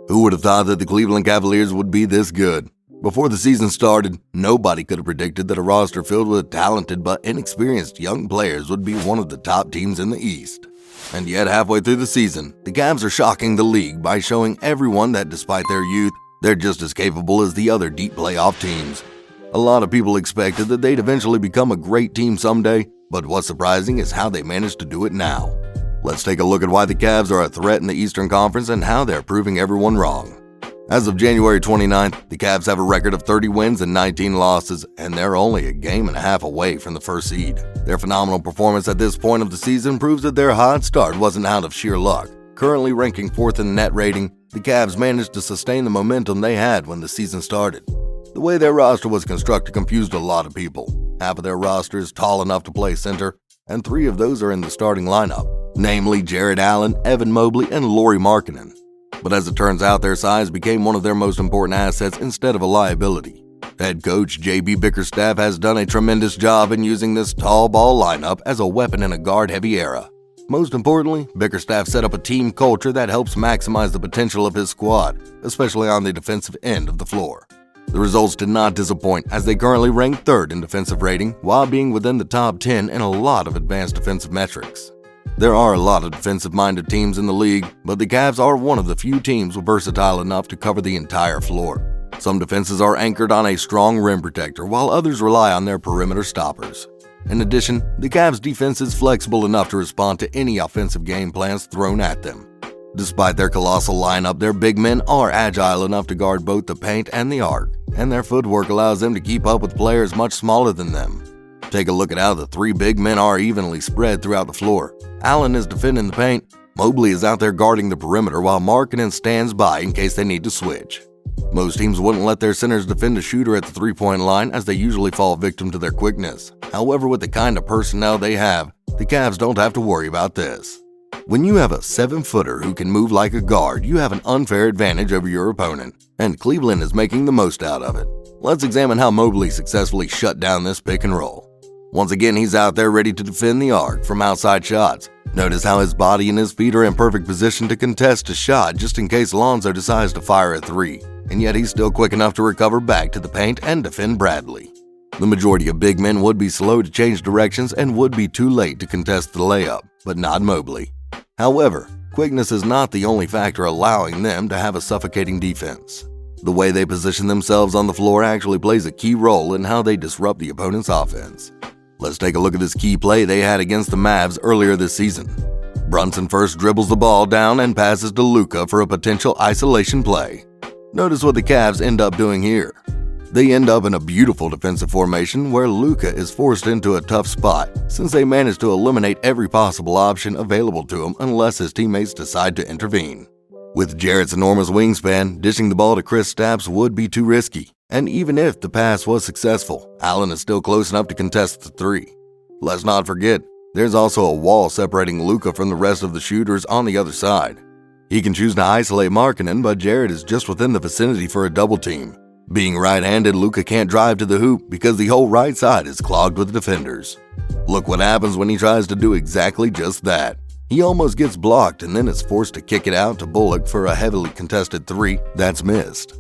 Who would have thought that the Cleveland Cavaliers would be this good? Before the season started, nobody could have predicted that a roster filled with talented but inexperienced young players would be one of the top teams in the East. And yet, halfway through the season, the Cavs are shocking the league by showing everyone that despite their youth, they're just as capable as the other deep playoff teams. A lot of people expected that they'd eventually become a great team someday, but what's surprising is how they managed to do it now. Let's take a look at why the Cavs are a threat in the Eastern Conference and how they're proving everyone wrong. As of January 29th, the Cavs have a record of 30 wins and 19 losses, and they're only a game and a half away from the first seed. Their phenomenal performance at this point of the season proves that their hot start wasn't out of sheer luck. Currently ranking 4th in net rating, the Cavs managed to sustain the momentum they had when the season started. The way their roster was constructed confused a lot of people. Half of their roster is tall enough to play center, and 3 of those are in the starting lineup, namely Jared Allen, Evan Mobley, and Lauri Markkanen. But as it turns out, their size became one of their most important assets instead of a liability. Head coach J.B. Bickerstaff has done a tremendous job in using this tall ball lineup as a weapon in a guard-heavy era. Most importantly, Bickerstaff set up a team culture that helps maximize the potential of his squad, especially on the defensive end of the floor. The results did not disappoint, as they currently rank 3rd in defensive rating while being within the top 10 in a lot of advanced defensive metrics. There are a lot of defensive-minded teams in the league, but the Cavs are one of the few teams versatile enough to cover the entire floor. Some defenses are anchored on a strong rim protector, while others rely on their perimeter stoppers. In addition, the Cavs' defense is flexible enough to respond to any offensive game plans thrown at them. Despite their colossal lineup, their big men are agile enough to guard both the paint and the arc, and their footwork allows them to keep up with players much smaller than them. Take a look at how the 3 big men are evenly spread throughout the floor. Allen is defending the paint, Mobley is out there guarding the perimeter, while Markkanen stands by in case they need to switch. Most teams wouldn't let their centers defend a shooter at the three-point line, as they usually fall victim to their quickness. However, with the kind of personnel they have, the Cavs don't have to worry about this. When you have a 7-footer who can move like a guard, you have an unfair advantage over your opponent, and Cleveland is making the most out of it. Let's examine how Mobley successfully shut down this pick and roll. Once again, he's out there ready to defend the arc from outside shots. Notice how his body and his feet are in perfect position to contest a shot just in case Lonzo decides to fire a 3, and yet he's still quick enough to recover back to the paint and defend Bradley. The majority of big men would be slow to change directions and would be too late to contest the layup, but not Mobley. However, quickness is not the only factor allowing them to have a suffocating defense. The way they position themselves on the floor actually plays a key role in how they disrupt the opponent's offense. Let's take a look at this key play they had against the Mavs earlier this season. Brunson first dribbles the ball down and passes to Luka for a potential isolation play. Notice what the Cavs end up doing here. They end up in a beautiful defensive formation where Luka is forced into a tough spot since they managed to eliminate every possible option available to him unless his teammates decide to intervene. With Jarrett's enormous wingspan, dishing the ball to Kristaps would be too risky. And even if the pass was successful, Allen is still close enough to contest the 3. Let's not forget, there's also a wall separating Luka from the rest of the shooters on the other side. He can choose to isolate Markkanen, but Jarrett is just within the vicinity for a double team. Being right-handed, Luka can't drive to the hoop because the whole right side is clogged with defenders. Look what happens when he tries to do exactly just that. He almost gets blocked and then is forced to kick it out to Bullock for a heavily contested 3 that's missed.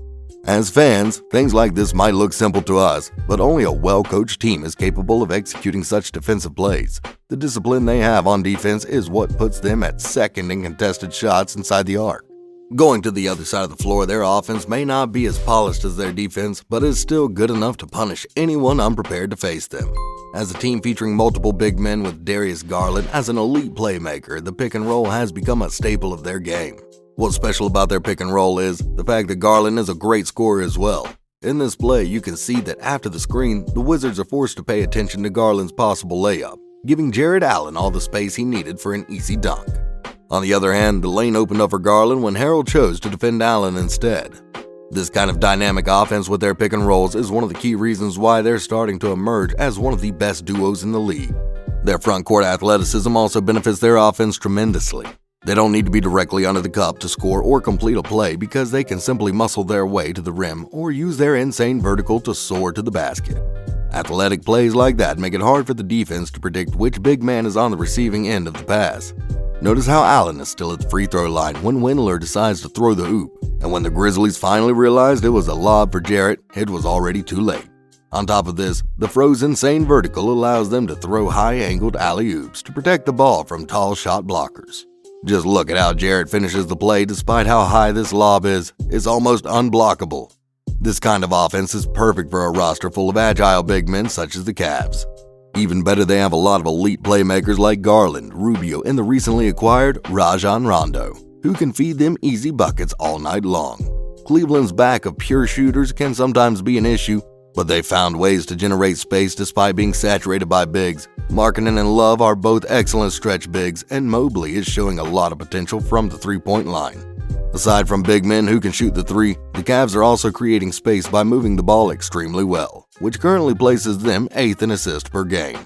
As fans, things like this might look simple to us, but only a well-coached team is capable of executing such defensive plays. The discipline they have on defense is what puts them at 2nd in contested shots inside the arc. Going to the other side of the floor, their offense may not be as polished as their defense, but is still good enough to punish anyone unprepared to face them. As a team featuring multiple big men with Darius Garland as an elite playmaker, the pick and roll has become a staple of their game. What's special about their pick and roll is the fact that Garland is a great scorer as well. In this play, you can see that after the screen, the Wizards are forced to pay attention to Garland's possible layup, giving Jared Allen all the space he needed for an easy dunk. On the other hand, the lane opened up for Garland when Harrell chose to defend Allen instead. This kind of dynamic offense with their pick and rolls is one of the key reasons why they're starting to emerge as one of the best duos in the league. Their front court athleticism also benefits their offense tremendously. They don't need to be directly under the cup to score or complete a play because they can simply muscle their way to the rim or use their insane vertical to soar to the basket. Athletic plays like that make it hard for the defense to predict which big man is on the receiving end of the pass. Notice how Allen is still at the free throw line when Windler decides to throw the hoop. And when the Grizzlies finally realized it was a lob for Jarrett, it was already too late. On top of this, the Fro's insane vertical allows them to throw high-angled alley-oops to protect the ball from tall shot blockers. Just look at how Jarrett finishes the play despite how high this lob is. It's almost unblockable. This kind of offense is perfect for a roster full of agile big men such as the Cavs. Even better, they have a lot of elite playmakers like Garland, Rubio, and the recently acquired Rajon Rondo, who can feed them easy buckets all night long. Cleveland's back of pure shooters can sometimes be an issue, but they found ways to generate space despite being saturated by bigs. Markkanen and Love are both excellent stretch bigs, and Mobley is showing a lot of potential from the three-point line. Aside from big men who can shoot the three, the Cavs are also creating space by moving the ball extremely well, which currently places them 8th in assists per game.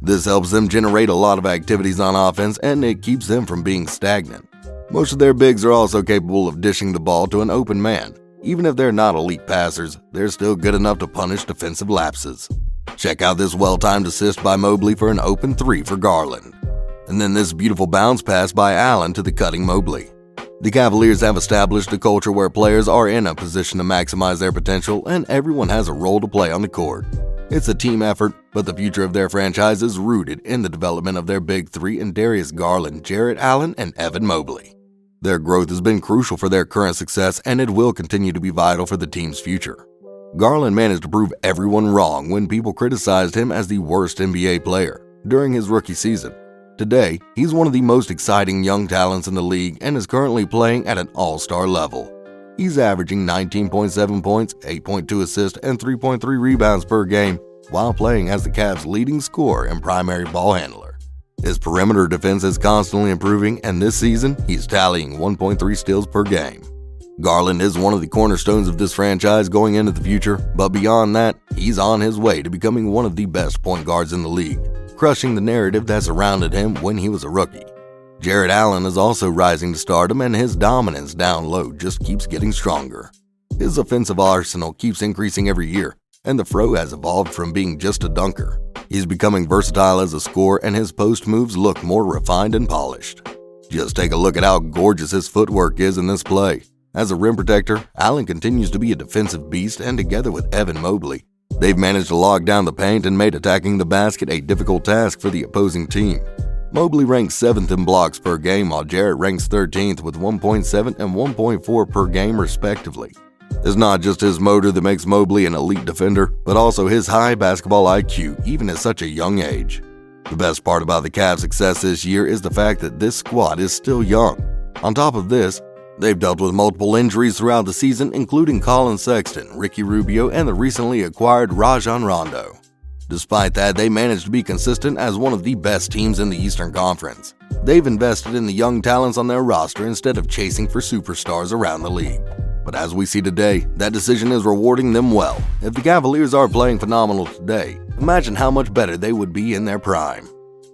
This helps them generate a lot of activities on offense, and it keeps them from being stagnant. Most of their bigs are also capable of dishing the ball to an open man. Even if they're not elite passers, they're still good enough to punish defensive lapses. Check out this well-timed assist by Mobley for an open three for Garland. And then this beautiful bounce pass by Allen to the cutting Mobley. The Cavaliers have established a culture where players are in a position to maximize their potential and everyone has a role to play on the court. It's a team effort, but the future of their franchise is rooted in the development of their big three in Darius Garland, Jarrett Allen, and Evan Mobley. Their growth has been crucial for their current success, and it will continue to be vital for the team's future. Garland managed to prove everyone wrong when people criticized him as the worst NBA player during his rookie season. Today, he's one of the most exciting young talents in the league and is currently playing at an all-star level. He's averaging 19.7 points, 8.2 assists, and 3.3 rebounds per game, while playing as the Cavs' leading scorer and primary ball handler. His perimeter defense is constantly improving, and this season, he's tallying 1.3 steals per game. Garland is one of the cornerstones of this franchise going into the future, but beyond that, he's on his way to becoming one of the best point guards in the league, crushing the narrative that surrounded him when he was a rookie. Jarrett Allen is also rising to stardom, and his dominance down low just keeps getting stronger. His offensive arsenal keeps increasing every year, and the Fro has evolved from being just a dunker. He's becoming versatile as a scorer, and his post moves look more refined and polished. Just take a look at how gorgeous his footwork is in this play. As a rim protector, Allen continues to be a defensive beast, and together with Evan Mobley, they've managed to log down the paint and made attacking the basket a difficult task for the opposing team. Mobley ranks 7th in blocks per game, while Jarrett ranks 13th with 1.7 and 1.4 per game respectively. It's not just his motor that makes Mobley an elite defender, but also his high basketball IQ, even at such a young age. The best part about the Cavs' success this year is the fact that this squad is still young. On top of this, they've dealt with multiple injuries throughout the season, including Colin Sexton, Ricky Rubio, and the recently acquired Rajon Rondo. Despite that, they managed to be consistent as one of the best teams in the Eastern Conference. They've invested in the young talents on their roster instead of chasing for superstars around the league. But as we see today, that decision is rewarding them well. If the Cavaliers are playing phenomenal today, imagine how much better they would be in their prime.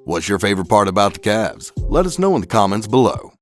What's your favorite part about the Cavs? Let us know in the comments below.